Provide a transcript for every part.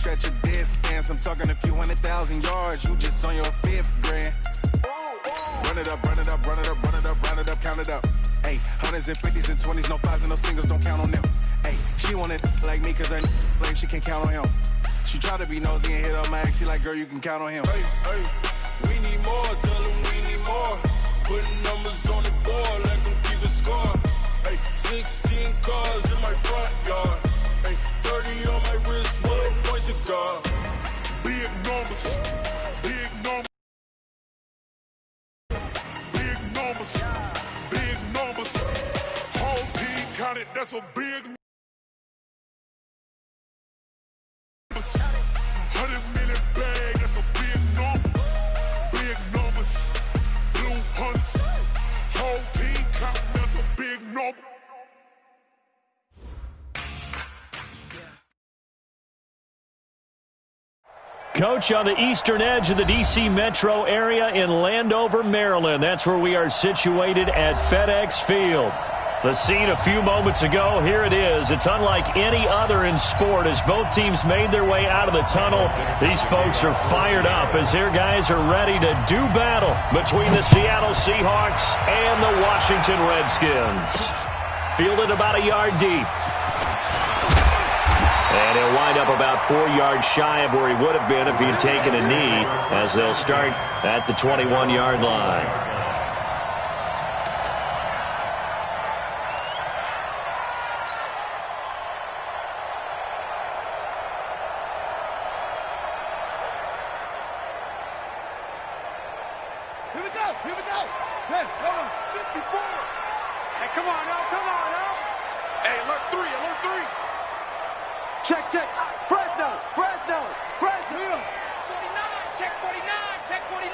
stretch a distance. I'm talking a few 100,000 yards. You just on your 5th grand. Run it up, run it up, run it up, run it up, round it up, count it up. Hey, hundreds and 50s and 20s, no 5s and no singles, don't count on them. Hey, she wanted like me cause I like she can't count on him. She tried to be nosy and hit up my ex. She like, girl, you can count on him. Hey, hey, we need more, tell them we need more. Putting numbers on the board, let them keep the score. Hey, 16 cars in my front yard. Hey, 30 on my wrist, one point to guard. Big numbers, big numbers. Big numbers, big numbers. Whole team counted, that's a big number. 100 million bag, that's a big number. Big numbers, blue hunts. Whole team counting, that's a big number. Coach, on the eastern edge of the D.C. metro area in Landover, Maryland. That's where we are situated at FedEx Field. The scene a few moments ago, here it is. It's unlike any other in sport as both teams made their way out of the tunnel. These folks are fired up as their guys are ready to do battle between the Seattle Seahawks and the Washington Redskins. Fielded about a yard deep. And he'll wind up about 4 yards shy of where he would have been if he had taken a knee, as they'll start at the 21-yard line. Here we go, here we go. Hey, hold on, 54. Hey, come on now, come on now. Hey, alert 3, alert 3. Check, check. Fresno, Fresno, Fresno. 49, check 49, check 49.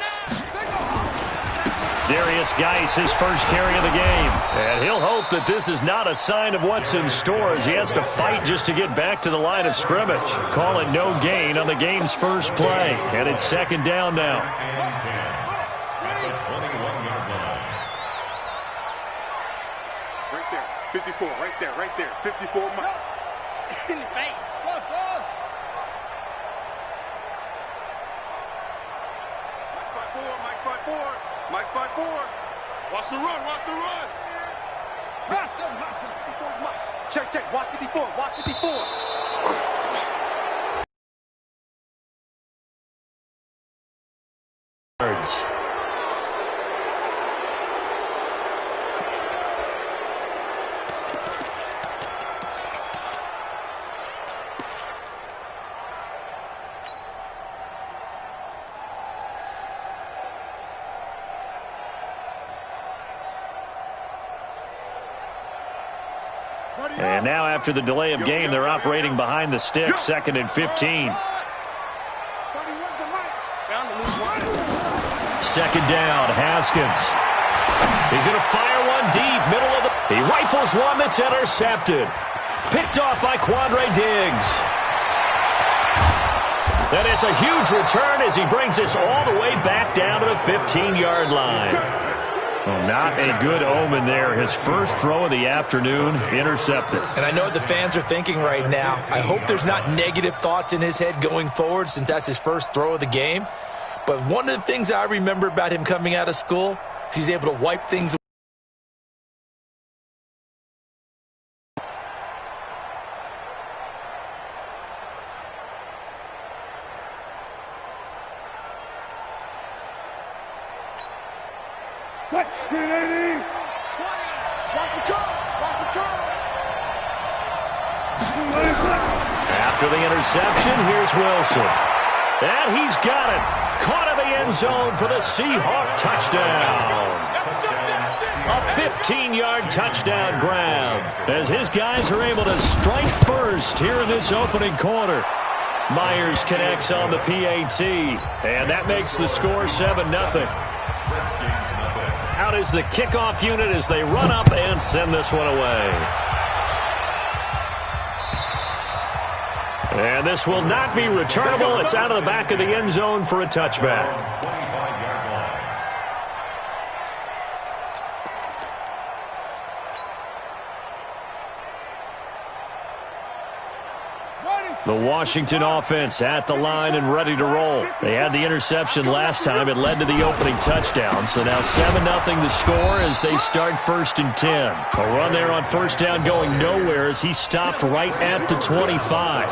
Darius Geis, his first carry of the game. And he'll hope that this is not a sign of what's in store as he has to fight just to get back to the line of scrimmage. Call it no gain on the game's first play. And it's second down now. Right there, 54, right there, right there. 54, Mike. In the face. Mike 5-4, Mike 5-4. Mike 5-4. Watch the run, watch the run. Check, check, watch 54, watch 54. And now after the delay of game, they're operating behind the stick, 2nd and 15. Second down, Haskins. He's going to fire one deep, middle of the... He rifles one that's intercepted. Picked off by Quandre Diggs. And it's a huge return as he brings us all the way back down to the 15-yard line. Well, not a good omen there. His first throw of the afternoon, intercepted. And I know what the fans are thinking right now. I hope there's not negative thoughts in his head going forward since that's his first throw of the game. But one of the things I remember about him coming out of school is he's able to wipe things away. After the interception, here's Wilson. And he's got it. Caught in the end zone for the Seahawk touchdown. A 15-yard touchdown grab as his guys are able to strike first here in this opening quarter. Myers connects on the PAT, and that makes the score 7-0. Out is the kickoff unit as they run up and send this one away. And this will not be returnable. It's out of the back of the end zone for a touchback. Ready? The Washington offense at the line and ready to roll. They had the interception last time. It led to the opening touchdown. So now 7-0 the score as they start 1st and 10. A run there on first down going nowhere as he stopped right at the 25.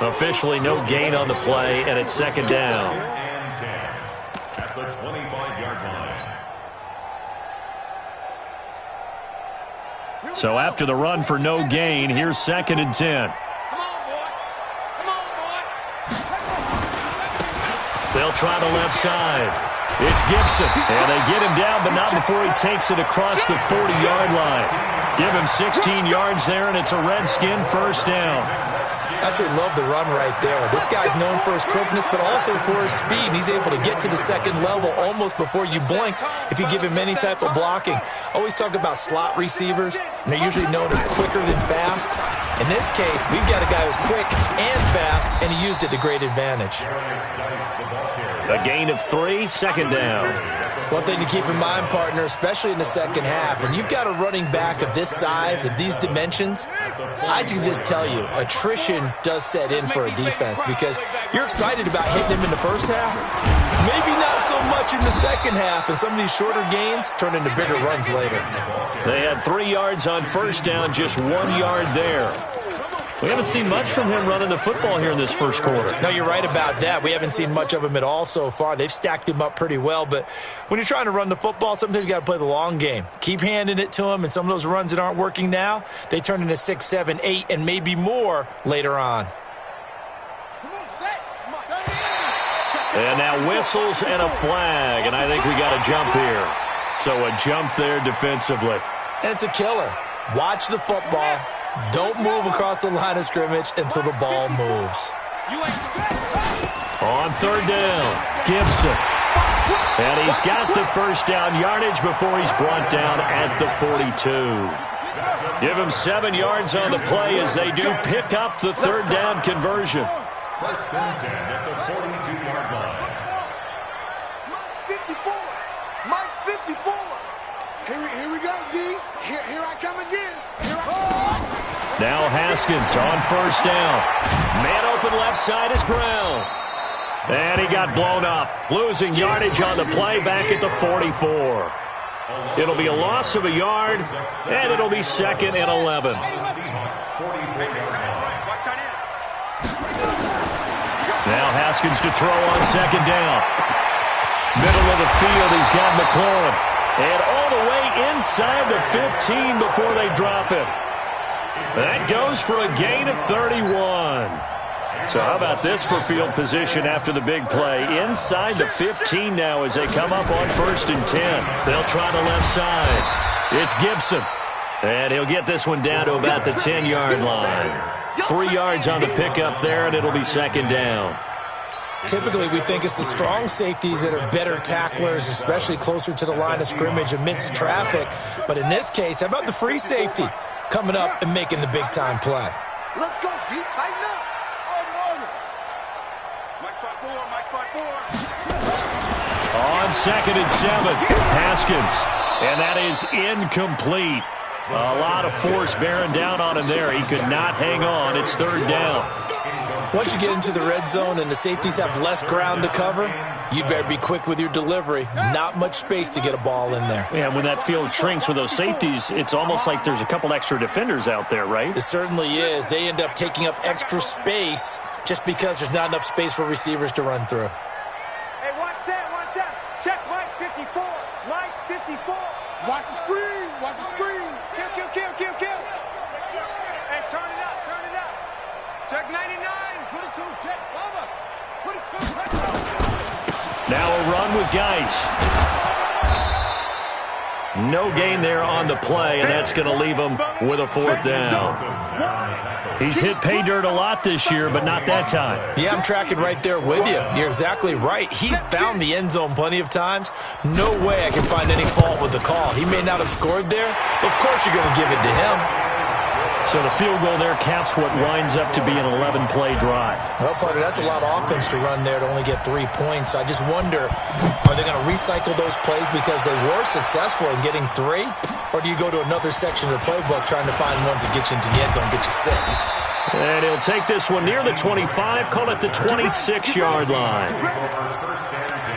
Officially no gain on the play, and it's 2nd down. And 10 at the 25-yard line. So after the run for no gain, here's 2nd and 10. They'll try the left side. It's Gibson, and they get him down, but not before he takes it across the 40-yard line. Give him 16 yards there, and it's a Redskin 1st down. I actually love the run right there. This guy's known for his quickness, but also for his speed. He's able to get to the 2nd level almost before you blink if you give him any type of blocking. Always talk about slot receivers, and they're usually known as quicker than fast. In this case, we've got a guy who's quick and fast, and he used it to great advantage. A gain of 3, 2nd down. One thing to keep in mind, partner, especially in the second half, when you've got a running back of this size, of these dimensions, I can just tell you, attrition does set in for a defense because you're excited about hitting him in the first half, maybe not so much in the second half, and some of these shorter gains turn into bigger runs later. They had 3 yards on first down, just 1 yard there. We haven't seen much from him running the football here in this first quarter. No, you're right about that. We haven't seen much of him at all so far. They've stacked him up pretty well, but when you're trying to run the football, sometimes you got to play the long game. Keep handing it to him, and some of those runs that aren't working now, they turn into 6, 7, 8, and maybe more later on. And now whistles and a flag, and I think we got a jump here. So a jump there defensively. And it's a killer. Watch the football. Don't move across the line of scrimmage until the ball moves. On 3rd down, Gibson. And he's got the first down yardage before he's brought down at the 42. Give him 7 yards on the play as they do pick up the 3rd down conversion. 1st and 10 at the 42-yard line. Mike 54. Here we go, D. Here I come again. Here I come. Now Haskins on first down. Man open left side is Brown. And he got blown up. Losing yardage on the play back at the 44. It'll be a loss of a yard, and it'll be 2nd and 11. Now Haskins to throw on 2nd down. Middle of the field, he's got McLaurin. And all the way inside the 15 before they drop it. That goes for a gain of 31. So how about this for field position after the big play? Inside the 15 now as they come up on 1st and 10. They'll try the left side. It's Gibson. And he'll get this one down to about the 10-yard line. 3 yards on the pickup there, and it'll be 2nd down. Typically, we think it's the strong safeties that are better tacklers, especially closer to the line of scrimmage amidst traffic. But in this case, how about the free safety coming up and making the big-time play? Let's go, D. Tighten up. Mike 5-4. On 2nd and 7, Haskins. And that is incomplete. A lot of force bearing down on him there. He could not hang on. It's 3rd down. Once you get into the red zone and the safeties have less ground to cover, you better be quick with your delivery. Not much space to get a ball in there. Yeah, when that field shrinks for those safeties, it's almost like there's a couple extra defenders out there, right? It certainly is. They end up taking up extra space just because there's not enough space for receivers to run through. Hey, 1 set. Check Mike 54. Mike 54. Watch the screen. Kill. Hey, turn it up. Check 99. Put it to him. Check over. Put it to him. Now a run with Geis. No gain there on the play, and that's going to leave him with a 4th down. He's hit pay dirt a lot this year, but not that time. Yeah, I'm tracking right there with you. You're exactly right. He's found the end zone plenty of times. No way I can find any fault with the call. He may not have scored there. Of course you're going to give it to him. So the field goal there caps what winds up to be an 11-play drive. Well, partner, that's a lot of offense to run there to only get 3 points. I just wonder, are they going to recycle those plays because they were successful in getting 3? Or do you go to another section of the playbook trying to find ones that get you into the end zone and get you 6? And he'll take this one near the 25, call it the 26-yard line. First and 10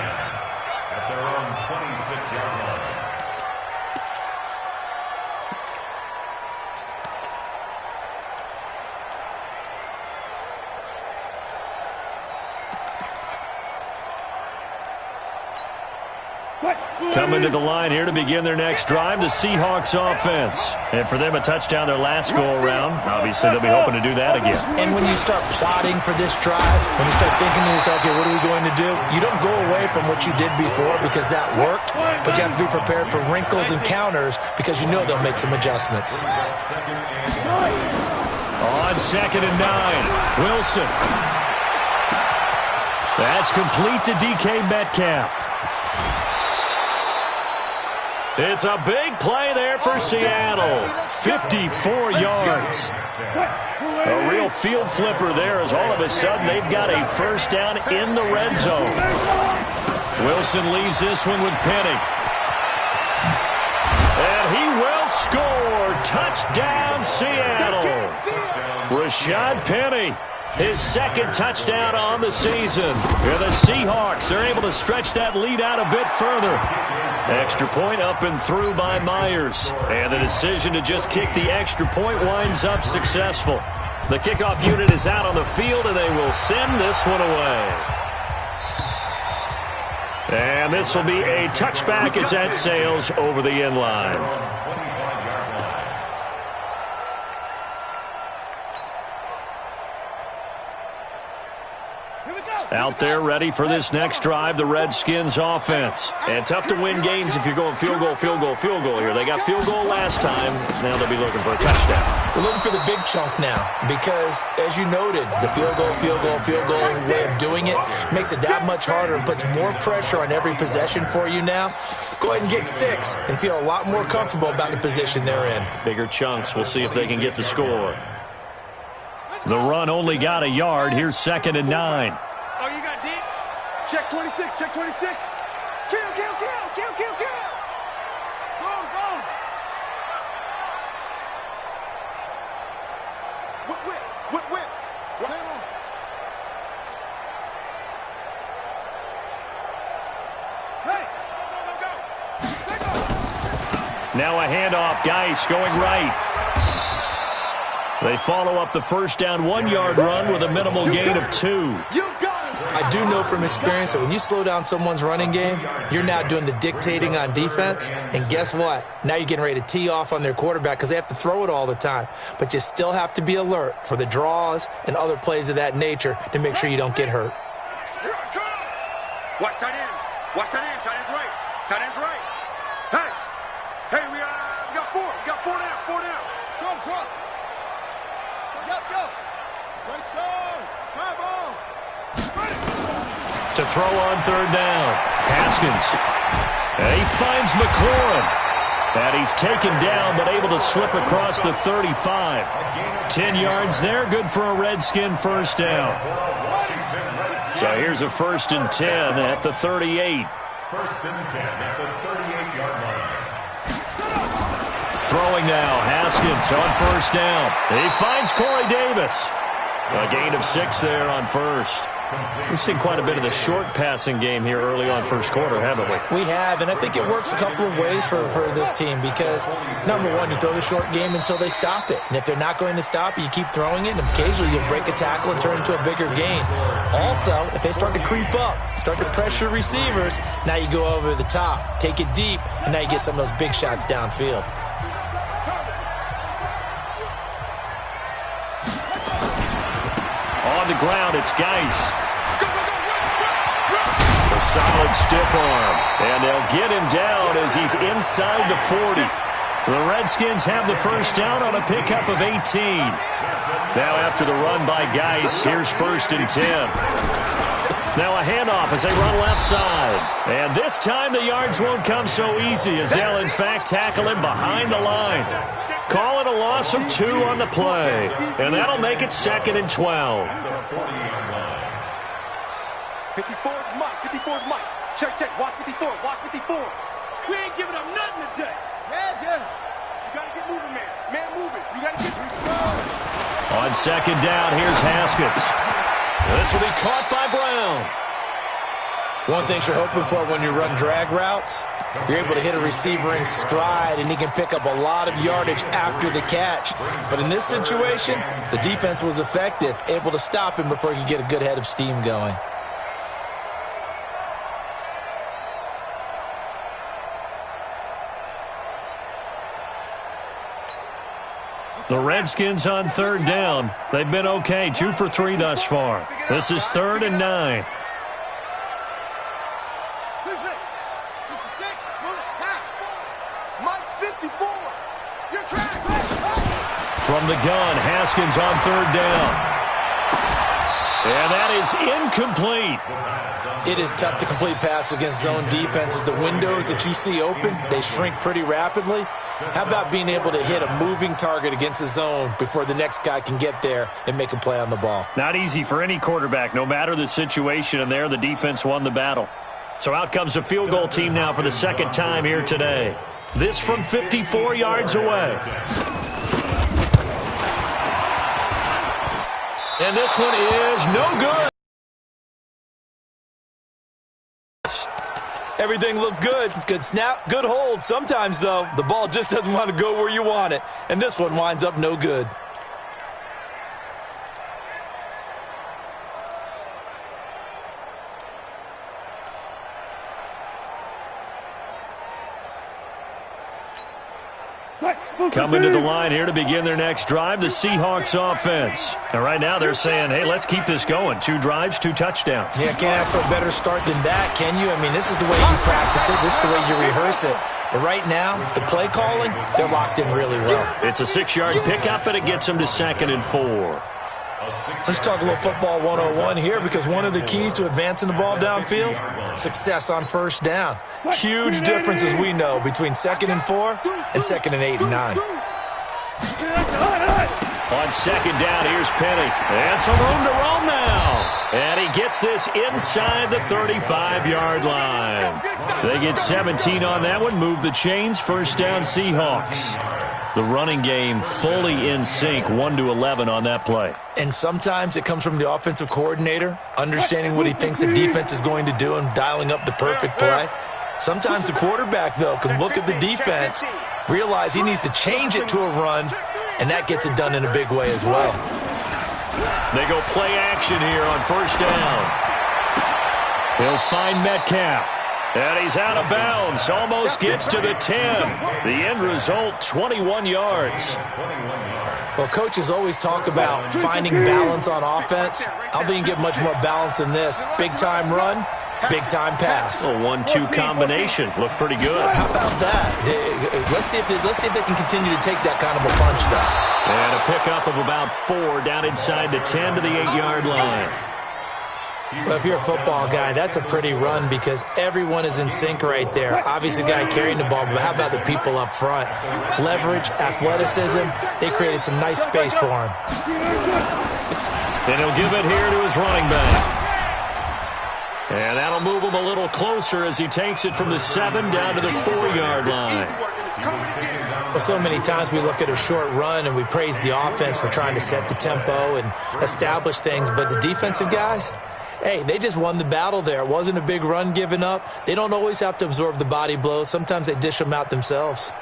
at their own 26-yard line. Coming to the line here to begin their next drive, the Seahawks offense. And for them, a touchdown their last go-around. Obviously, they'll be hoping to do that again. And when you start plotting for this drive, when you start thinking to yourself, okay, what are we going to do? You don't go away from what you did before because that worked, but you have to be prepared for wrinkles and counters because you know they'll make some adjustments. On 2nd and 9, Wilson. That's complete to DK Metcalf. It's a big play there for Seattle. 54 yards. A real field flipper there as all of a sudden they've got a first down in the red zone. Wilson leaves this one with Penny. And he will score. Touchdown, Seattle. Rashad Penny. His second touchdown on the season. Here the Seahawks are able to stretch that lead out a bit further. Extra point up and through by Myers. And the decision to just kick the extra point winds up successful. The kickoff unit is out on the field, and they will send this one away. And this will be a touchback as that sails over the end line. Out there ready for this next drive, the Redskins offense. And tough to win games if you're going field goal, field goal, field goal here. They got field goal last time. Now they'll be looking for a touchdown. We're looking for the big chunk now because, as you noted, the field goal way of doing it makes it that much harder and puts more pressure on every possession for you now. Go ahead and get 6 and feel a lot more comfortable about the position they're in. Bigger chunks. We'll see if they can get the score. The run only got a yard. Here's 2nd and 9. Oh, you got deep? Check 26, check 26. Kill, kill, kill, kill, kill, kill. Go, go. Whip, whip, whip, whip. Same on. Hey, go, go, go, go. Take off. Now a handoff. Geis going right. They follow up the first down 1-yard run with a minimal gain of 2. You got it. I do know from experience that when you slow down someone's running game, you're now doing the dictating on defense. And guess what? Now you're getting ready to tee off on their quarterback because they have to throw it all the time. But you still have to be alert for the draws and other plays of that nature to make sure you don't get hurt. Watch tight end. Watch tight end. Tight end's right. Tight end's right. Hey. Hey, we got 4. We got 4 down. 4 down. Trump. Go. Right slow. Drive on. To throw on 3rd down. Haskins. And he finds McLaurin. And he's taken down but able to slip across the 35. 10 yards there. Good for a Redskin first down. So here's a 1st and 10 at the 38. 1st and 10 at the 38-yard line. Throwing now, Haskins on 1st down. He finds Corey Davis. A gain of 6 there on 1st. We've seen quite a bit of the short passing game here early on first quarter, haven't we? We have, and I think it works a couple of ways for this team because, number one, you throw the short game until they stop it. And if they're not going to stop it, you keep throwing it, and occasionally you'll break a tackle and turn it into a bigger gain. Also, if they start to creep up, start to pressure receivers, now you go over the top, take it deep, and now you get some of those big shots downfield. On the ground, it's Geis. A solid stiff arm. And they'll get him down as he's inside the 40. The Redskins have the first down on a pickup of 18. Now after the run by Geis, here's 1st and 10. Now a handoff as they run left side. And this time the yards won't come so easy as they'll in fact tackle him behind the line. Call it a loss of 2 on the play. And that'll make it 2nd and 12. 54's Mike. 54's Mike. Check. Watch 54. Watch 54. We ain't giving up nothing today. Yeah. You got to get moving, man. Man moving. You got to get moving. On second down, here's Haskins. This will be caught by Brown. One thing you're hoping for when you run drag routes, you're able to hit a receiver in stride, and he can pick up a lot of yardage after the catch. But in this situation, the defense was effective, able to stop him before he could get a good head of steam going. The Redskins on third down. They've been okay, 2 for 3 thus far. This is 3rd and 9. From the gun, Haskins on third down. And that is incomplete. It is tough to complete passes against zone defenses. The windows that you see open, they shrink pretty rapidly. How about being able to hit a moving target against a zone before the next guy can get there and make a play on the ball? Not easy for any quarterback, no matter the situation, and there the defense won the battle. So out comes a field goal team now for the second time here today. This from 54 yards away. And this one is no good. Everything looked good. Good snap, good hold. Sometimes, though, the ball just doesn't want to go where you want it. And this one winds up no good. Coming to the line here to begin their next drive, the Seahawks offense. And right now they're saying, hey, let's keep this going. 2 drives, 2 touchdowns. Yeah, can't ask for a better start than that, can you? I mean, this is the way you practice it. This is the way you rehearse it. But right now, the play calling, they're locked in really well. It's a 6-yard pickup, and it gets them to 2nd and 4. Let's talk a little football 101 here, because one of the keys to advancing the ball downfield, success on first down. Huge difference, as we know, between 2nd and 4 and 2nd and 8 and 9. On second down, here's Penny. And some room to roam now. And he gets this inside the 35-yard line. They get 17 on that one, move the chains, first down Seahawks. The running game fully in sync, 1-11 on that play. And sometimes it comes from the offensive coordinator, understanding what he thinks the defense is going to do and dialing up the perfect play. Sometimes the quarterback, though, can look at the defense, realize he needs to change it to a run, and that gets it done in a big way as well. They go play action here on first down. He'll find Metcalf. And he's out of bounds. Almost gets to the 10. The end result, 21 yards. Well, coaches always talk about finding balance on offense. I don't think you get much more balance than this. Big-time run, big-time pass. A 1-2 combination. Looked pretty good. How about that? Let's see if they can continue to take that kind of a punch, though. And a pickup of about 4 down inside the 10 to the 8-yard line. Well, if you're a football guy, that's a pretty run because everyone is in sync right there. Obviously, the guy carrying the ball, but how about the people up front? Leverage, athleticism, they created some nice space for him. And he'll give it here to his running back. And that'll move him a little closer as he takes it from the 7 down to the 4-yard line. Well, so many times we look at a short run and we praise the offense for trying to set the tempo and establish things, but the defensive guys, hey, they just won the battle there. It wasn't a big run given up. They don't always have to absorb the body blows. Sometimes they dish them out themselves.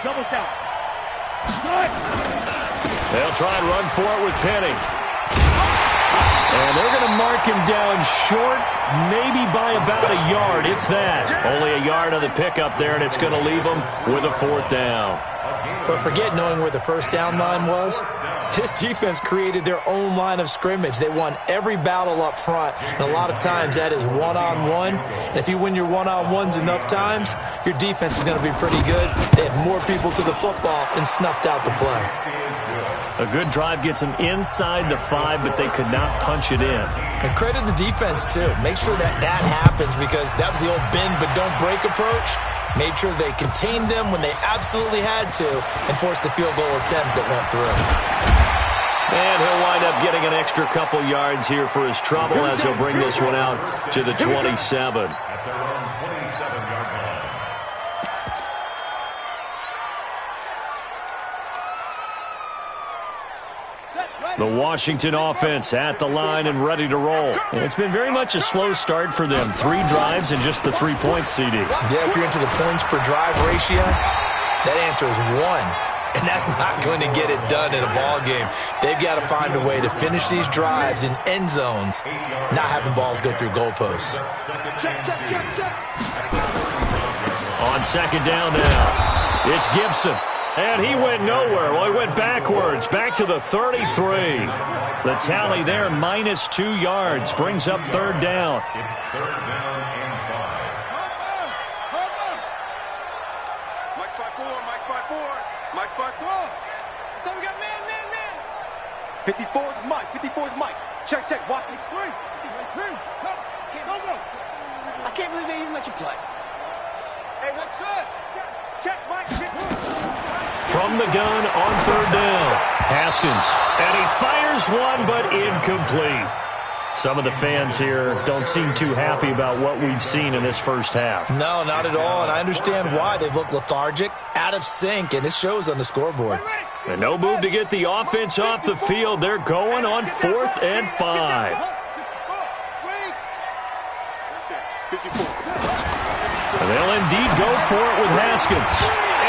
Double count. They'll try and run for it with Penny. And they're going to mark him down short, maybe by about a yard, if that. Only a yard on the pickup there, and it's going to leave them with a 4th down. But forget knowing where the first down line was. This defense created their own line of scrimmage. They won every battle up front, and a lot of times that is one-on-one. And if you win your one-on-ones enough times, your defense is going to be pretty good. They had more people to the football and snuffed out the play. A good drive gets them inside the 5, but they could not punch it in. And credit the defense, too. Make sure that happens because that was the old bend but don't break approach. Made sure they contained them when they absolutely had to and forced the field goal attempt that went through. And he'll wind up getting an extra couple yards here for his trouble as he'll bring this one out to the 27. At their own 27-yard line. The Washington offense at the line and ready to roll. And it's been very much a slow start for them. 3 drives and just the 3 points, CD. Yeah, if you're into the points per drive ratio, that answer is 1. And that's not going to get it done in a ball game. They've got to find a way to finish these drives in end zones, not having balls go through goalposts. Check. On second down now, it's Gibson. And he went nowhere. Well, he went backwards, back to the 33. The tally there, -2 yards, brings up third down. It's third down and 5. Mike 5-4. So we got man. 54 is Mike. Check. Watch the screen. I can't believe they even let you play. Hey, what's up? Check, Mike. From the gun on third down, Haskins. And he fires one, but incomplete. Some of the fans here don't seem too happy about what we've seen in this first half. No, not at all, and I understand why. They've looked lethargic, out of sync, and it shows on the scoreboard. And no move to get the offense off the field. They're going on 4th and 5. And they'll indeed go for it with Haskins.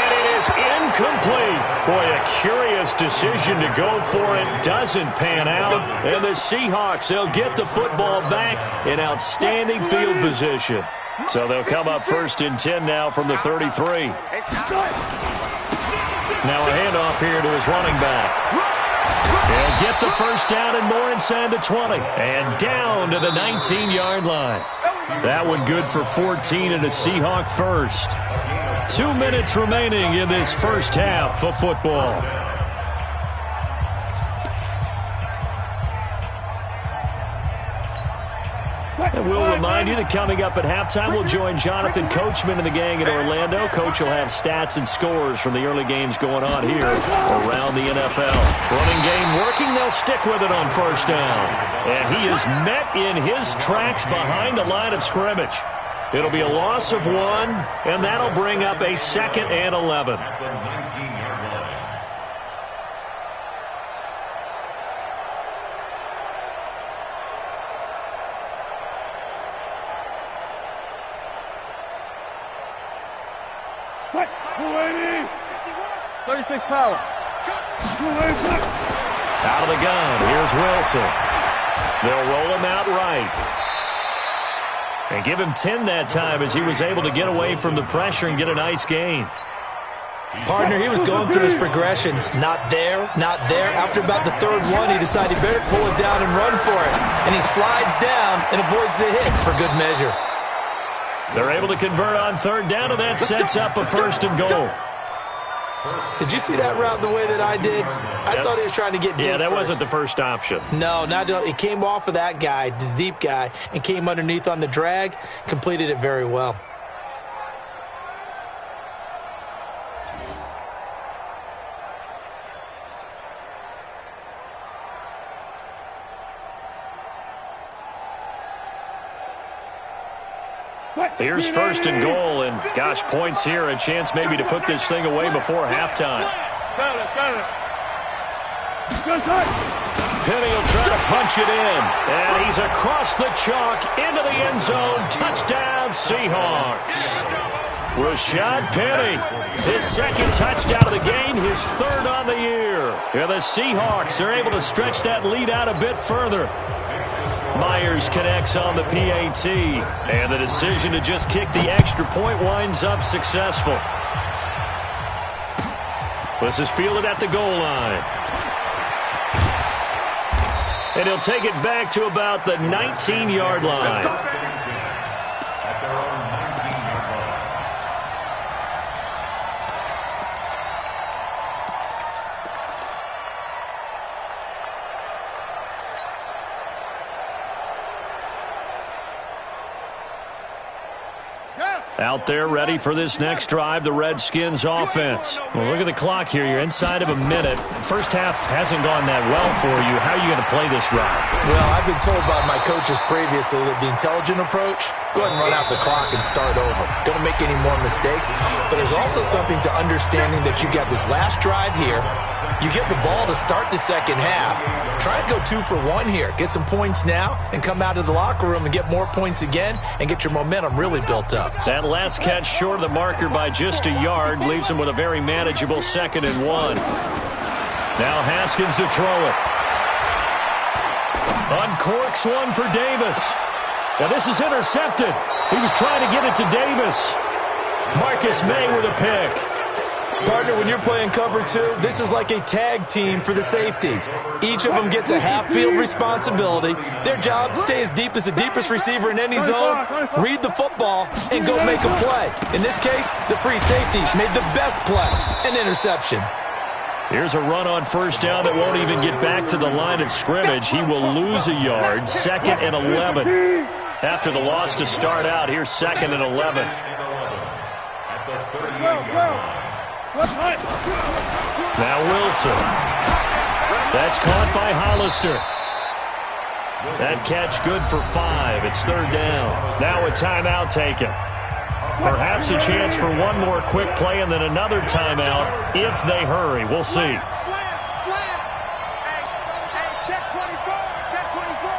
And it is incomplete. Boy, a curious decision to go for it. Doesn't pan out. And the Seahawks, they'll get the football back in outstanding field position. So they'll come up 1st and 10 now from the 33. Now a handoff here to his running back. They'll get the first down and more inside the 20. And down to the 19-yard line. That one good for 14 and a Seahawk first. 2 minutes remaining in this first half of football. And we'll remind you that coming up at halftime, we'll join Jonathan Coachman and the gang in Orlando. Coach will have stats and scores from the early games going on here around the NFL. Running game working, they'll stick with it on first down. And he is met in his tracks behind the line of scrimmage. It'll be a loss of 1, and that'll bring up a 2nd and 11. At the 19-yard line. Cut. 280. 36 power. 286. Out of the gun, here's Wilson. They'll roll him out right. And give him 10 that time as he was able to get away from the pressure and get a nice gain. Partner, he was going through his progressions. Not there. After about the 3rd one, he decided he better pull it down and run for it. And he slides down and avoids the hit for good measure. They're able to convert on 3rd down, and that sets up a 1st and goal. Did you see that route the way that I did? I thought he was trying to get deep. Yeah, that first. wasn't the first option. No, it came off of that guy, the deep guy, and came underneath on the drag, completed it very well. Here's 1st and goal, and gosh, points here, a chance maybe to put this thing away before halftime. Penny will try to punch it in, and he's across the chalk into the end zone. Touchdown, Seahawks. Rashad Penny, his 2nd touchdown of the game, his 3rd on the year. And the Seahawks are able to stretch that lead out a bit further. Myers connects on the PAT, and the decision to just kick the extra point winds up successful. This is fielded at the goal line. And he'll take it back to about the 19-yard line. At their own 19-yard line. Out there ready for this next drive, the Redskins offense. Well, look at the clock here. You're inside of a minute. First half hasn't gone that well for you. How are you going to play this drive? Well, I've been told by my coaches previously that the intelligent approach, go ahead and run out the clock and start over. Don't make any more mistakes. But there's also something to understanding that you got this last drive here. You get the ball to start the second half. Try and go 2 for 1 here. Get some points now and come out of the locker room and get more points again and get your momentum really built up. That last catch short of the marker by just a yard leaves him with a very manageable 2nd and 1. Now Haskins to throw it. Uncorks one for Davis. Now this is intercepted. He was trying to get it to Davis. Marcus May with a pick. Partner, when you're playing cover 2, this is like a tag team for the safeties. Each of them gets a half-field responsibility. Their job, stay as deep as the deepest receiver in any zone, read the football, and go make a play. In this case, the free safety made the best play, an interception. Here's a run on first down that won't even get back to the line of scrimmage. He will lose a yard, 2nd and 11. After the loss to start out, here's 2nd and 11. Now Wilson. That's caught by Hollister. That catch good for 5. It's 3rd down. Now a timeout taken. Perhaps a chance for one more quick play and then another timeout if they hurry. We'll see. Slam. Hey, check 24. Check 24.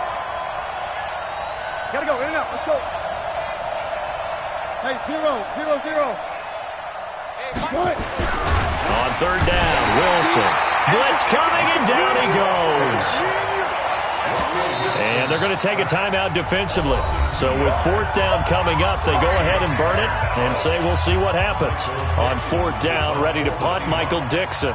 Gotta go. In and out. Let's go. Hey, 0. On 3rd down, Wilson. Blitz coming, and down he goes. And they're going to take a timeout defensively. So with 4th down coming up, they go ahead and burn it and say we'll see what happens. On 4th down, ready to punt, Michael Dixon.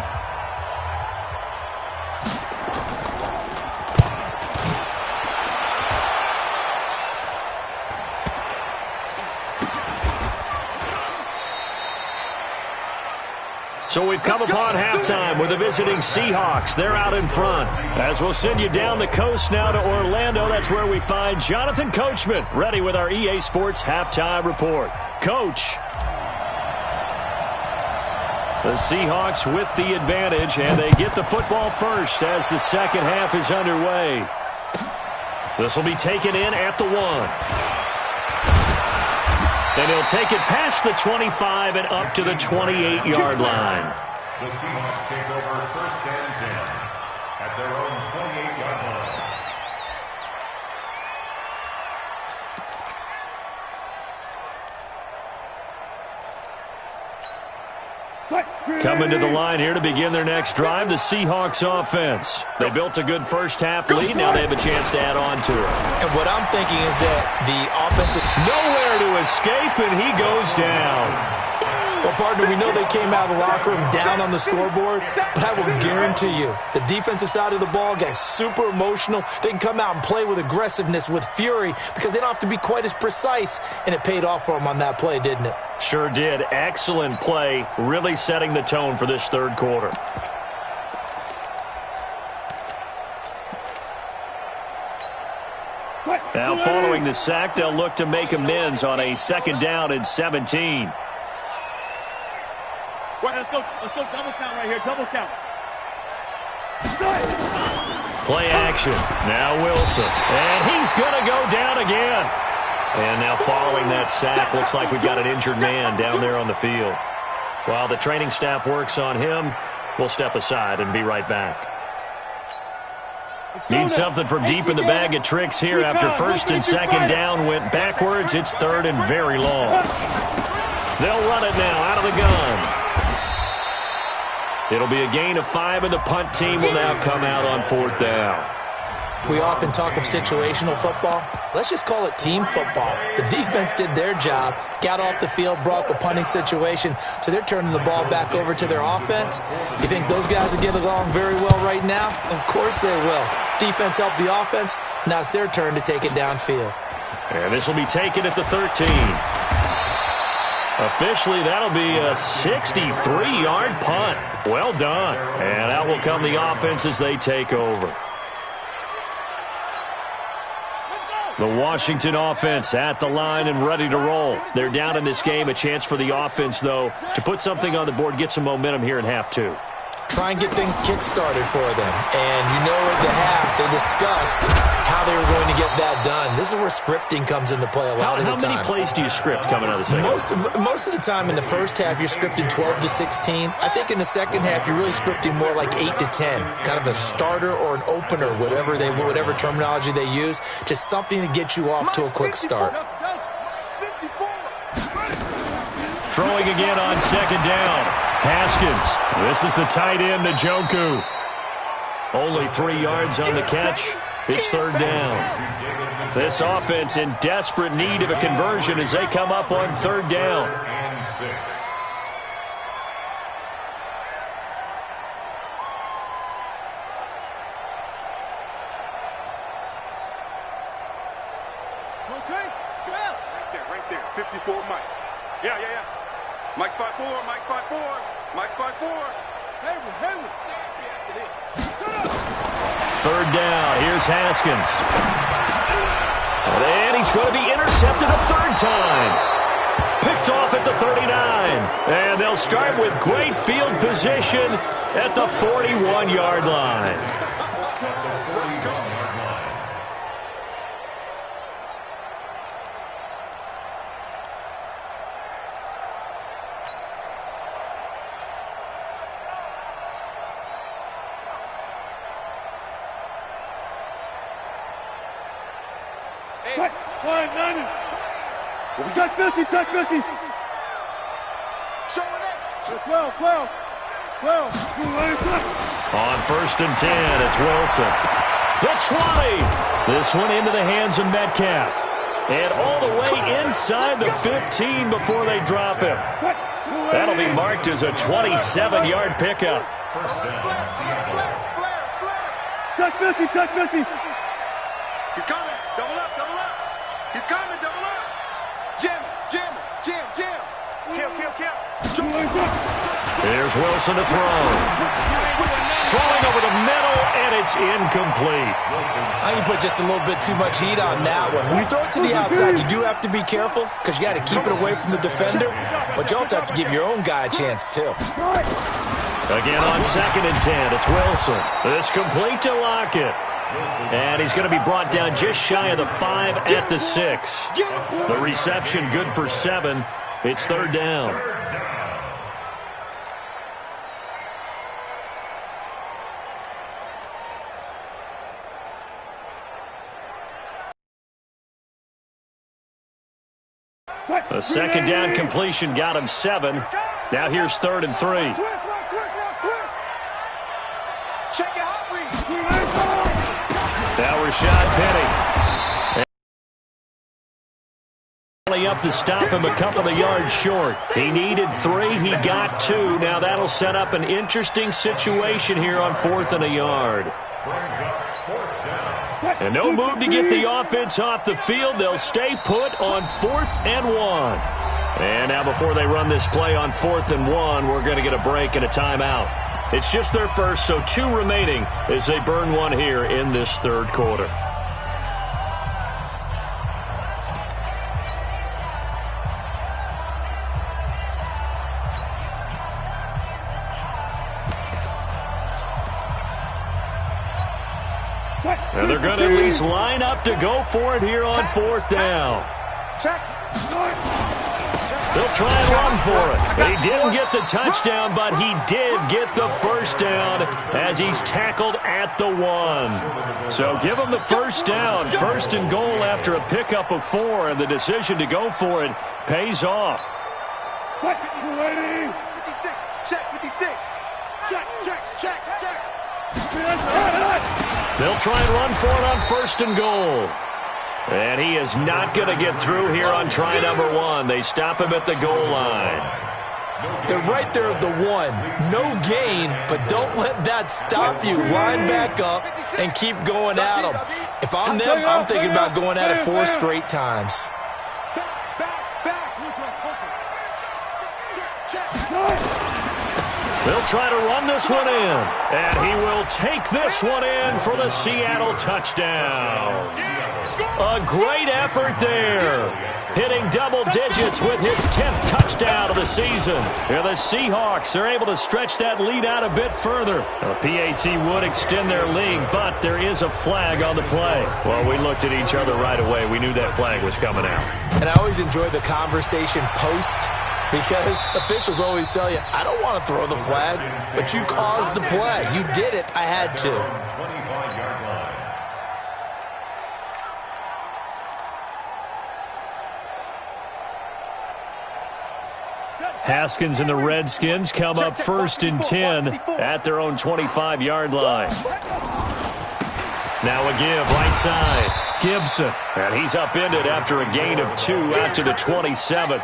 So we've come upon halftime with the visiting Seahawks. They're out in front. As we'll send you down the coast now to Orlando, that's where we find Jonathan Coachman, ready with our EA Sports halftime report. Coach. The Seahawks with the advantage, and they get the football first as the second half is underway. This will be taken in at the 1. And he'll take it past the 25 and up to the 28-yard line. The Seahawks take over 1st and 10 at their own 28-yard line. Coming to the line here to begin their next drive, the Seahawks offense. They built a good first half lead. Now they have a chance to add on to it. And what I'm thinking is that the offensive... Nowhere to escape, and he goes down. Well, partner, we know they came out of the locker room down on the scoreboard, but I will guarantee you the defensive side of the ball got super emotional. They can come out and play with aggressiveness, with fury, because they don't have to be quite as precise, and it paid off for them on that play, didn't it? Sure did. Excellent play, really setting the tone for this 3rd quarter. Now following the sack, they'll look to make amends on a 2nd down and 17. Let's go double count right here. Double count. Play action. Now Wilson. And he's going to go down again. And now following that sack, looks like we've got an injured man down there on the field. While the training staff works on him, we'll step aside and be right back. Need something from deep in the bag of tricks here after 1st and 2nd down went backwards. It's 3rd and very long. They'll run it now out of the gun. It'll be a gain of 5, and the punt team will now come out on 4th down. We often talk of situational football. Let's just call it team football. The defense did their job, got off the field, brought the punting situation, so they're turning the ball back over to their offense. You think those guys will get along very well right now? Of course they will. Defense helped the offense. Now it's their turn to take it downfield. And this will be taken at the 13. Officially, that'll be a 63-yard punt. Well done. And out will come the offense as they take over. Let's go. The Washington offense at the line and ready to roll. They're down in this game. A chance for the offense, though, to put something on the board, get some momentum here in half two. Try and get things kick-started for them. And you know at the half, they discussed how they were going to get that done. This is where scripting comes into play a lot of the time. How many plays do you script coming out of the second? Most of the time in the first half, you're scripting 12 to 16. I think in the second half, you're really scripting more like 8 to 10. Kind of a starter or an opener, whatever terminology they use. Just something to get you off to a quick start. Throwing again on second down. Haskins. This is the tight end, Njoku. Only 3 yards on the catch. It's third down. This offense in desperate need of a conversion as they come up on third down. Right there. 54 Mike. Yeah. Mike spot 4, Mike spot 4, Mike spot 4. Hayward. Third down. Here's Haskins. And he's going to be intercepted a third time. Picked off at the 39. And they'll start with great field position at the 41-yard line. Check 50. Showing it. 12. On first and 10, it's Wilson. The 20. This one into the hands of Metcalf. And all the way inside the 15 before they drop him. That'll be marked as a 27-yard pickup. Check 50. He's coming. Double up. He's coming. Double up. Jam. Kill. Here's Wilson to throw. Throwing over the middle, and it's incomplete. I think you put just a little bit too much heat on that one. When you throw it to the outside, you do have to be careful because you got to keep it away from the defender, but you also have to give your own guy a chance, too. Again on second and 10, it's Wilson. This complete to Lockett. And he's going to be brought down just shy of the 5 at the 6. The reception good for 7. It's third down. A second down completion got him 7. Now here's third and 3. Check it out, Now Rashad Penny. Up to stop him a couple of yards short. He needed 3. He got 2. Now that'll set up an interesting situation here on 4th and a yard. And no move to get the offense off the field. They'll stay put on 4th and 1. And now before they run this play on 4th and 1, we're going to get a break and a timeout. It's just their first, so 2 remaining as they burn 1 here in this third quarter. And they're going to at least line up to go for it here on 4th down. They'll try and run for it. He didn't get the touchdown, but he did get the first down as he's tackled at the 1. So give him the first down. First and goal after a pickup of 4, and the decision to go for it pays off. Check 56. Check. They'll try and run for it on first and goal. And he is not going to get through here on try number 1. They stop him at the goal line. They're right there at the 1. No gain, but don't let that stop you. Line back up and keep going at them. If I'm them, I'm thinking about going at it 4 straight times. They'll try to run this one in. And he will take this one in for the Seattle touchdown. A great effort there. Hitting double digits with his 10th touchdown of the season. And the Seahawks are able to stretch that lead out a bit further. A PAT would extend their lead, but there is a flag on the play. Well, we looked at each other right away. We knew that flag was coming out. And I always enjoy the conversation post, because officials always tell you, I don't want to throw the flag, but you caused the play. You did it. I had to. 25-yard line. Haskins and the Redskins come up 1st and 10 at their own 25-yard line. Now a give, right side. Gibson. And he's upended after a gain of 2 out to the 27.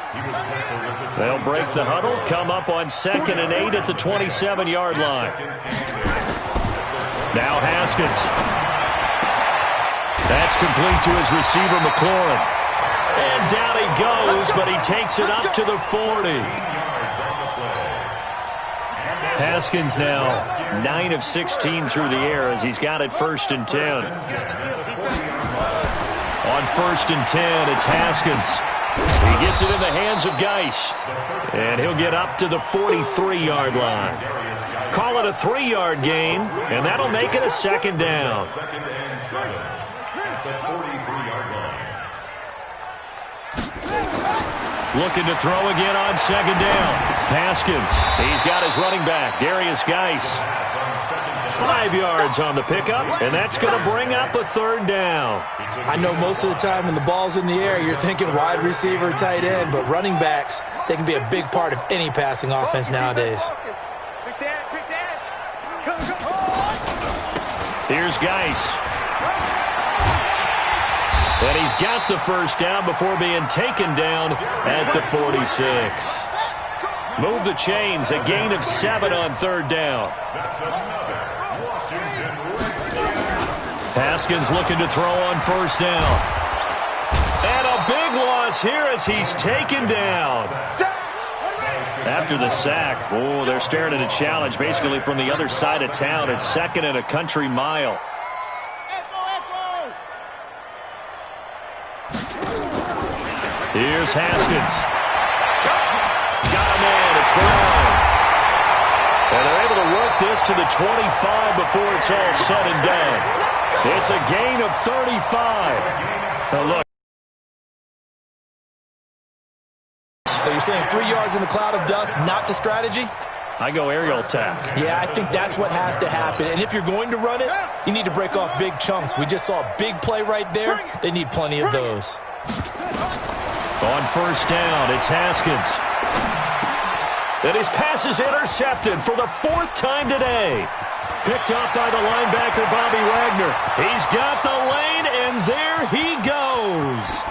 They'll break the huddle, come up on 2nd and 8 at the 27-yard line. Now Haskins. That's complete to his receiver, McLaurin. And down he goes, but he takes it up to the 40. Haskins now 9 of 16 through the air as he's got it 1st and 10. On 1st and 10, it's Haskins. He gets it in the hands of Geis. And he'll get up to the 43-yard line. Call it a 3-yard gain, and that'll make it a 2nd down. Looking to throw again on 2nd down. Haskins. He's got his running back, Darius Geis. 5 yards on the pickup, and that's going to bring up a 3rd down. I know most of the time when the ball's in the air, you're thinking wide receiver, tight end, but running backs, they can be a big part of any passing offense nowadays. Here's Geis. And he's got the 1st down before being taken down at the 46. Move the chains, a gain of 7 on 3rd down. Haskins looking to throw on 1st down. And a big loss here as he's taken down. After the sack, oh, they're staring at a challenge basically from the other side of town. It's 2nd and a country mile. Here's Haskins. Got him in. It's Brown. And they're able to work this to the 25 before it's all said and done. It's a gain of 35. Now look. So you're saying 3 yards in a cloud of dust, not the strategy? I go aerial attack. Yeah, I think that's what has to happen. And if you're going to run it, you need to break off big chunks. We just saw a big play right there. They need plenty of those. On 1st down, it's Haskins. And his pass is intercepted for the 4th time today. Picked up by the linebacker, Bobby Wagner. He's got the lane, and there he goes.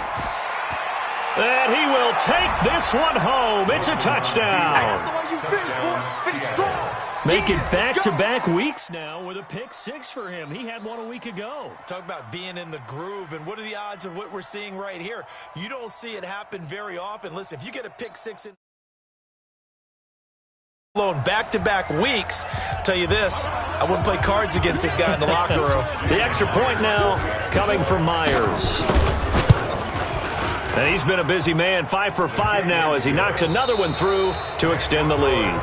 And he will take this one home. It's a touchdown. Make it back-to-back weeks now with a pick-6 for him. He had one a week ago. Talk about being in the groove, and what are the odds of what we're seeing right here? You don't see it happen very often. Listen, if you get a pick-6 in back-to-back weeks, I'll tell you this, I wouldn't play cards against this guy in the locker room. The extra point now coming from Myers. And he's been a busy man, 5 for 5 now as he knocks another one through to extend the lead.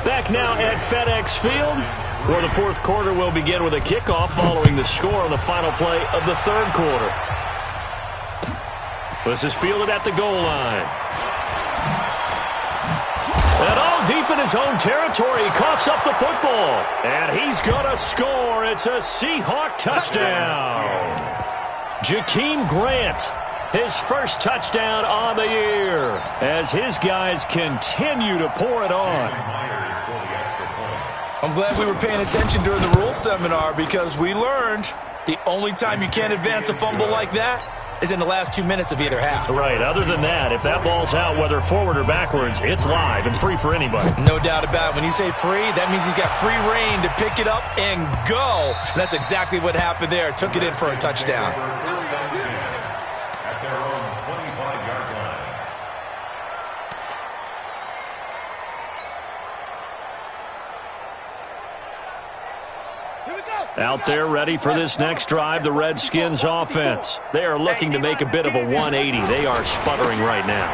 Back now at FedEx Field, where the 4th quarter will begin with a kickoff following the score on the final play of the 3rd quarter. This is fielded at the goal line. And all deep in his own territory, he coughs up the football. And he's going to score. It's a Seahawk touchdown. Jakeem Grant, his 1st touchdown on the year, as his guys continue to pour it on. I'm glad we were paying attention during the rules seminar, because we learned the only time you can't advance a fumble like that is in the last 2 minutes of either half. Right. Other than that, if that ball's out, whether forward or backwards, it's live and free for anybody. No doubt about it. When you say free, that means he's got free reign to pick it up and go. And that's exactly what happened there. Took it in for a touchdown. At their own 25-yard line. Out there ready for this next drive, the Redskins offense. They are looking to make a bit of a 180. They are sputtering right now.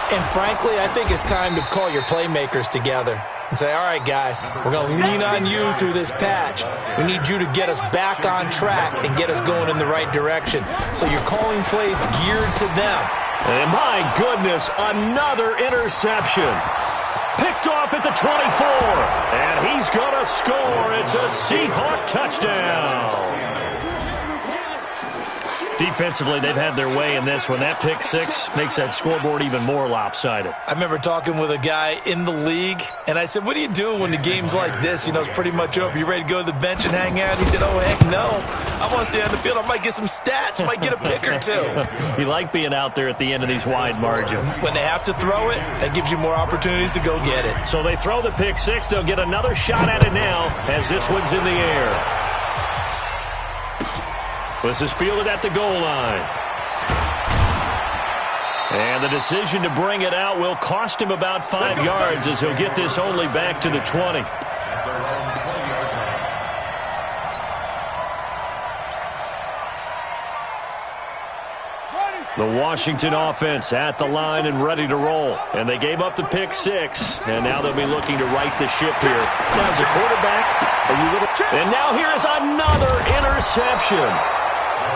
And frankly, I think it's time to call your playmakers together and say, all right, guys, we're going to lean on you through this patch. We need you to get us back on track and get us going in the right direction. So you're calling plays geared to them. And my goodness, another interception. Picked off at the 24, and he's going to score. It's a Seahawk touchdown. Defensively, they've had their way in this one. That pick six makes that scoreboard even more lopsided. I remember talking with a guy in the league, and I said, what do you do when the game's like this? You know, it's pretty much over. You ready to go to the bench and hang out? He said, oh, heck no. I want to stay on the field. I might get some stats. Might get a pick or two. You like being out there at the end of these wide margins. When they have to throw it, that gives you more opportunities to go get it. So they throw the pick six. They'll get another shot at it now as this one's in the air. This is fielded at the goal line. And the decision to bring it out will cost him about 5 yards as he'll get this only back to the 20. The Washington offense at the line and ready to roll. And they gave up the pick six, and now they'll be looking to right the ship here. Now as a quarterback, and now here's another interception.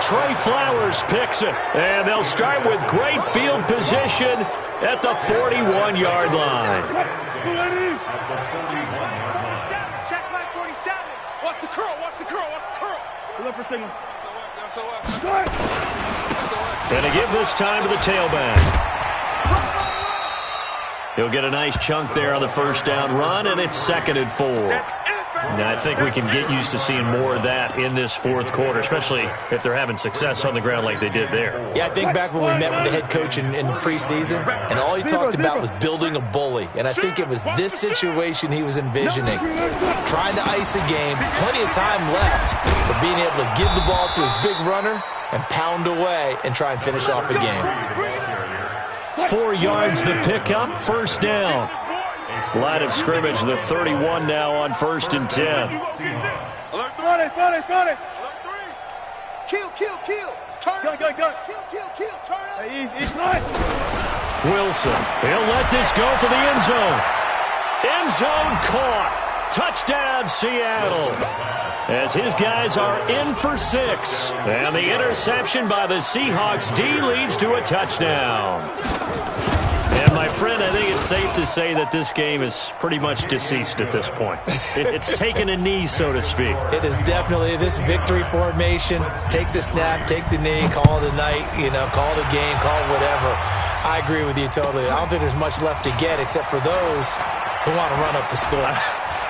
Trey Flowers picks it, and they'll start with great field position at the 41-yard line. Check my 47. Watch the curl, watch the curl, watch the curl. Look for signals. And to give this time to the tailback. He'll get a nice chunk there on the first down run, and it's 2nd and 4. Now, I think we can get used to seeing more of that in this fourth quarter, especially if they're having success on the ground like they did there. Yeah, I think back when we met with the head coach in preseason, and all he talked about was building a bully. And I think it was this situation he was envisioning. Trying to ice a game, plenty of time left, but being able to give the ball to his big runner and pound away and try and finish off a game. 4 yards the pickup, first down. Line of scrimmage, the 31 now on 1st and 10. Alert 30. Kill. Turn it. Go. Kill. Turn it. He's right. Wilson, he'll let this go for the end zone. End zone caught. Touchdown, Seattle. As his guys are in for 6. And the interception by the Seahawks D leads to a touchdown. And, my friend, I think it's safe to say that this game is pretty much deceased at this point. It's taken a knee, so to speak. It is definitely this victory formation. Take the snap, take the knee, call it a night, call it a game, call it whatever. I agree with you totally. I don't think there's much left to get except for those who want to run up the score.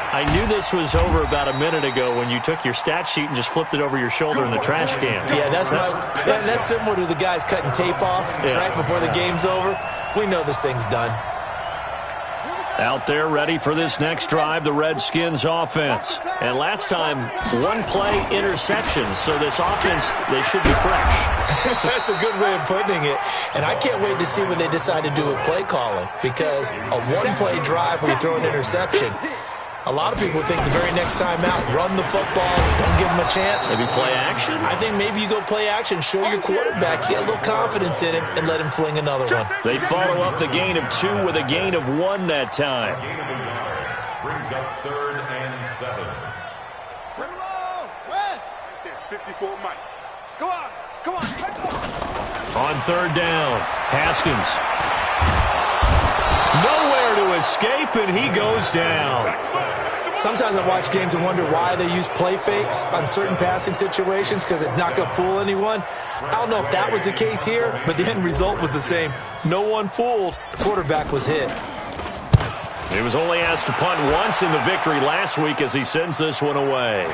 I knew this was over about a minute ago when you took your stat sheet and just flipped it over your shoulder in the trash can. Yeah, that's similar to the guys cutting tape off right before the game's over. We know this thing's done. Out there ready for this next drive, the Redskins offense. And last time, 1-play interceptions, so this offense, they should be fresh. That's a good way of putting it. And I can't wait to see what they decide to do with play calling, because a 1-play drive where you throw an interception, a lot of people think the very next time out, run the football, don't give him a chance. Maybe play action? I think maybe you go play action, show your quarterback, get a little confidence in him, and let him fling another one. They follow up the gain of 2 with a gain of 1 that time. Gain of a yard brings up 3rd and 7. West. 54 Mike. Come on. On 3rd down, Haskins. Nowhere to escape, and he goes down. Sometimes I watch games and wonder why they use play fakes on certain passing situations, because it's not going to fool anyone. I don't know if that was the case here, but the end result was the same. No one fooled. The quarterback was hit. He was only asked to punt once in the victory last week as he sends this one away.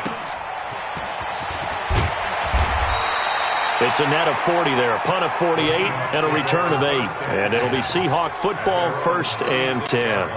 It's a net of 40 there, a punt of 48, and a return of 8. And it'll be Seahawk football, 1st and 10.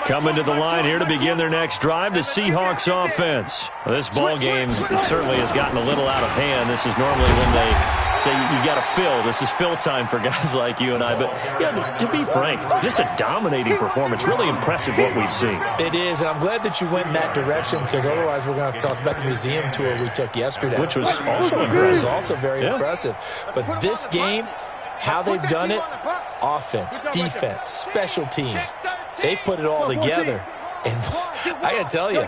Coming to the line here to begin their next drive, the Seahawks offense. Well, this ball game certainly has gotten a little out of hand. This is normally when they say you got to fill. This is fill time for guys like you and I. But yeah, to be frank, just a dominating performance. Really impressive what we've seen. It is, and I'm glad that you went in that direction because otherwise we're going to talk about the museum tour we took yesterday. Which was also impressive. Which was also very impressive. But this game, how they've done it, offense, defense, special teams, they put it all together. And I got to tell you,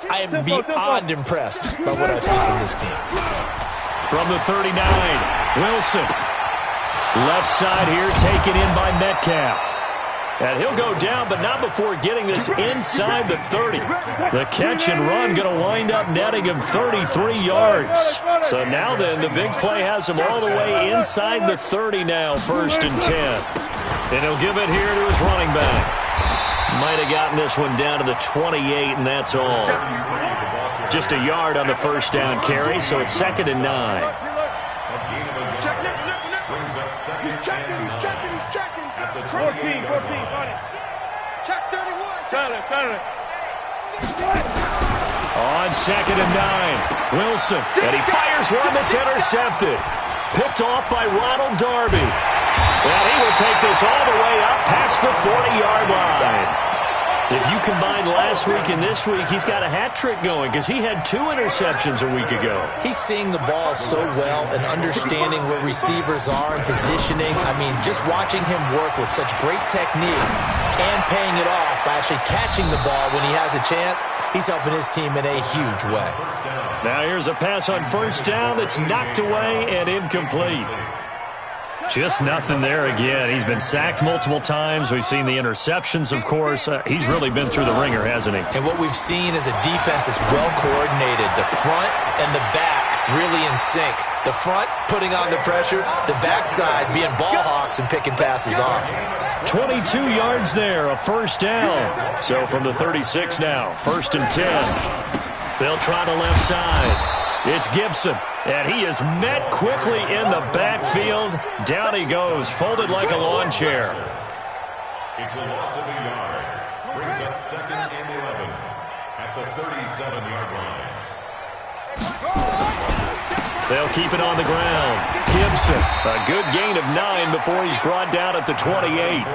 I am beyond impressed by what I've seen from this team. From the 39, Wilson. Left side here taken in by Metcalf. And he'll go down, but not before getting this inside the 30. The catch and run going to wind up netting him 33 yards. So now then, the big play has him all the way inside the 30 now, 1st and 10. And he'll give it here to his running back. Might have gotten this one down to the 28, and that's all. Just a yard on the first down carry, so it's 2nd and 9. He's checking. 14, got it. Check 31. Turn it. On 2nd and 9, Wilson. And he fires one that's intercepted. Picked off by Ronald Darby. And he will take this all the way up past the 40-yard line. If you combine last week and this week, he's got a hat trick going because he had 2 interceptions a week ago. He's seeing the ball so well and understanding where receivers are and positioning. I mean, just watching him work with such great technique and paying it off by actually catching the ball when he has a chance, he's helping his team in a huge way. Now here's a pass on 1st down that's knocked away and incomplete. Just nothing there again. He's been sacked multiple times. We've seen the interceptions, of course. He's really been through the ringer, hasn't he? And what we've seen is a defense that's well coordinated. The front and the back really in sync. The front putting on the pressure, the backside being ball hawks and picking passes off. 22 yards there, a 1st down. So from the 36 now, 1st and 10. They'll try the left side. It's Gibson, and he is met quickly in the backfield. Down he goes, folded like a lawn chair. It's a loss of a yard. Brings up 2nd and 11 at the 37-yard line. They'll keep it on the ground. Gibson, a good gain of 9 before he's brought down at the 28.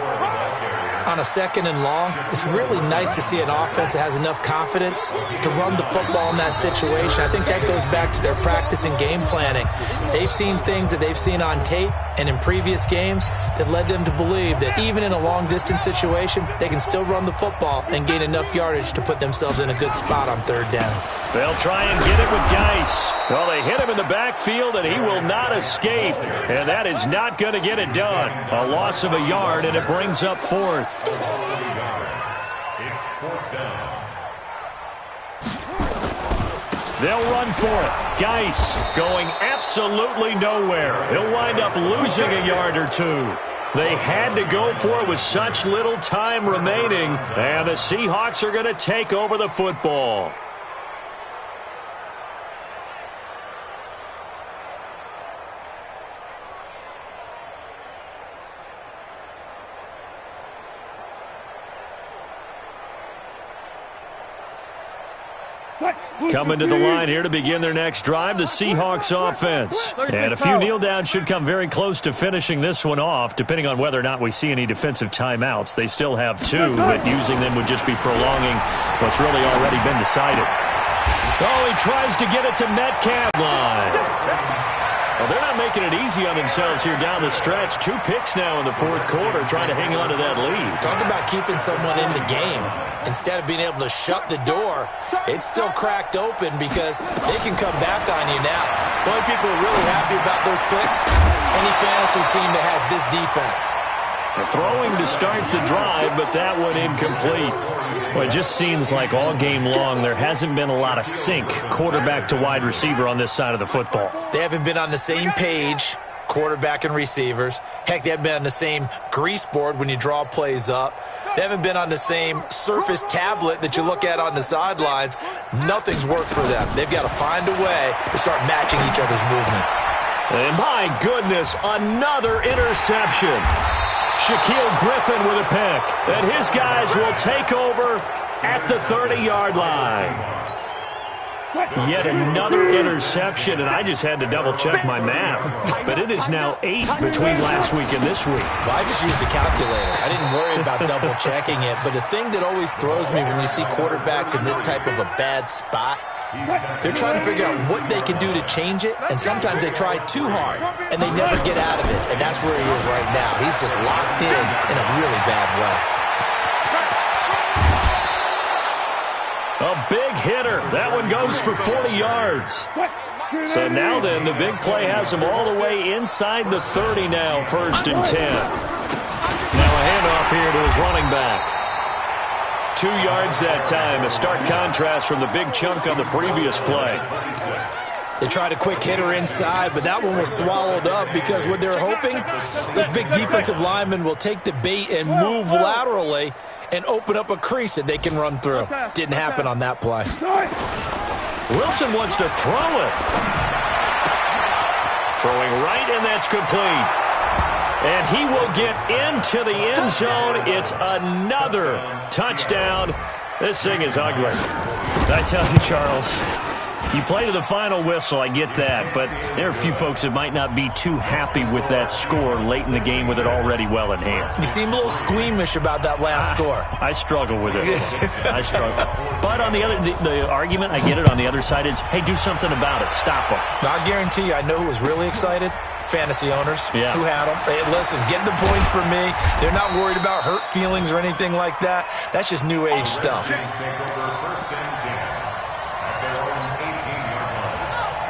On a 2nd and long, it's really nice to see an offense that has enough confidence to run the football in that situation. I think that goes back to their practice and game planning. They've seen things that they've seen on tape and in previous games that led them to believe that even in a long-distance situation, they can still run the football and gain enough yardage to put themselves in a good spot on 3rd down. They'll try and get it with Geis. Well, they hit him in the backfield, and he will not escape. And that is not going to get it done. A loss of a yard, and it brings up 4th. It's 4th down. They'll run for it. Geis going absolutely nowhere. He'll wind up losing a yard or 2. They had to go for it with such little time remaining, and the Seahawks are going to take over the football. Coming to the line here to begin their next drive, the Seahawks offense. And a few kneel downs should come very close to finishing this one off, depending on whether or not we see any defensive timeouts. They still have 2, but using them would just be prolonging what's really already been decided. Oh, he tries to get it to Metcalf line. Well, they're not making it easy on themselves here down the stretch. 2 picks now in the 4th quarter, trying to hang on to that lead. Talk about keeping someone in the game. Instead of being able to shut the door, it's still cracked open because they can come back on you now. The only people who are really happy about those picks, any fantasy team that has this defense. Throwing to start the drive, but that one incomplete. Well, it just seems like all game long there hasn't been a lot of sync quarterback to wide receiver on this side of the football. They haven't been on the same page, quarterback and receivers. Heck, they haven't been on the same grease board when you draw plays up. They haven't been on the same Surface tablet that you look at on the sidelines. Nothing's worked for them. They've got to find a way to start matching each other's movements. And my goodness, another interception. Shaquille Griffin with a pick. And his guys will take over at the 30-yard line. Yet another interception, and I just had to double-check my math. But it is now 8 between last week and this week. Well, I just used a calculator. I didn't worry about double-checking it. But the thing that always throws me when you see quarterbacks in this type of a bad spot, they're trying to figure out what they can do to change it, and sometimes they try too hard, and they never get out of it. And that's where he is right now. He's just locked in a really bad way. A big hitter. That one goes for 40 yards. So now then, the big play has him all the way inside the 30 now, 1st and 10. Now a handoff here to his running back. 2 yards that time, a stark contrast from the big chunk on the previous play. They tried a quick hitter inside, but that one was swallowed up because what they're hoping, this big defensive lineman will take the bait and move laterally and open up a crease that they can run through. Didn't happen on that play. Wilson wants to throw it. Throwing right, and that's complete. And he will get into the end zone. It's another touchdown. This thing is ugly. I tell you, Charles, you play to the final whistle, I get that, but there are a few folks that might not be too happy with that score late in the game with it already well in hand. You seem a little squeamish about that last score. I struggle with it. I struggle. But on the other, the argument, I get it, on the other side is, hey, do something about it. Stop them. I guarantee you, I know who was really excited. Fantasy owners who had them. Hey, listen, get the points for me. They're not worried about hurt feelings or anything like that. That's just new age stuff.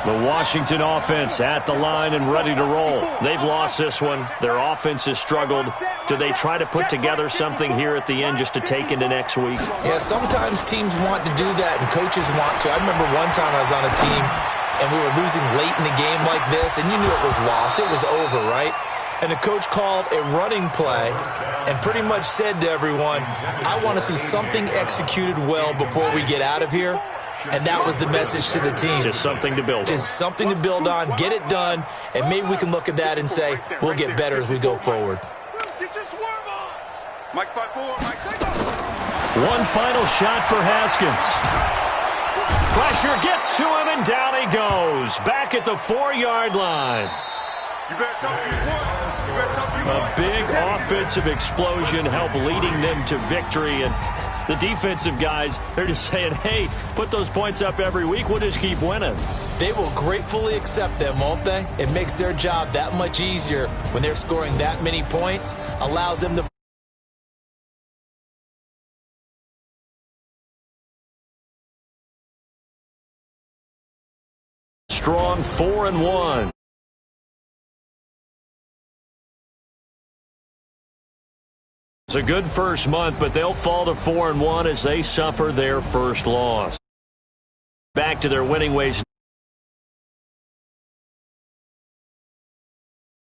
The Washington offense at the line and ready to roll. They've lost this one. Their offense has struggled. Do they try to put together something here at the end just to take into next week? Yeah, sometimes teams want to do that and coaches want to. I remember one time I was on a team and we were losing late in the game like this, and you knew it was lost. It was over, right? And the coach called a running play and pretty much said to everyone, I want to see something executed well before we get out of here. And that was the message to the team. Just something to build on. Just something to build on, get it done, and maybe we can look at that and say, we'll get better as we go forward. Get your swerve on. Mike 5-4, Mike 6. One final shot for Haskins. Pressure gets to him, and down he goes. Back at the 4-yard line. You better tell me you won. You better tell me you won. A big offensive explosion helped leading them to victory, and the defensive guys, they're just saying, hey, put those points up every week. We'll just keep winning. They will gratefully accept them, won't they? It makes their job that much easier when they're scoring that many points, allows them to strong 4-1. It's a good first month, but they'll fall to 4-1 as they suffer their first loss. Back to their winning ways.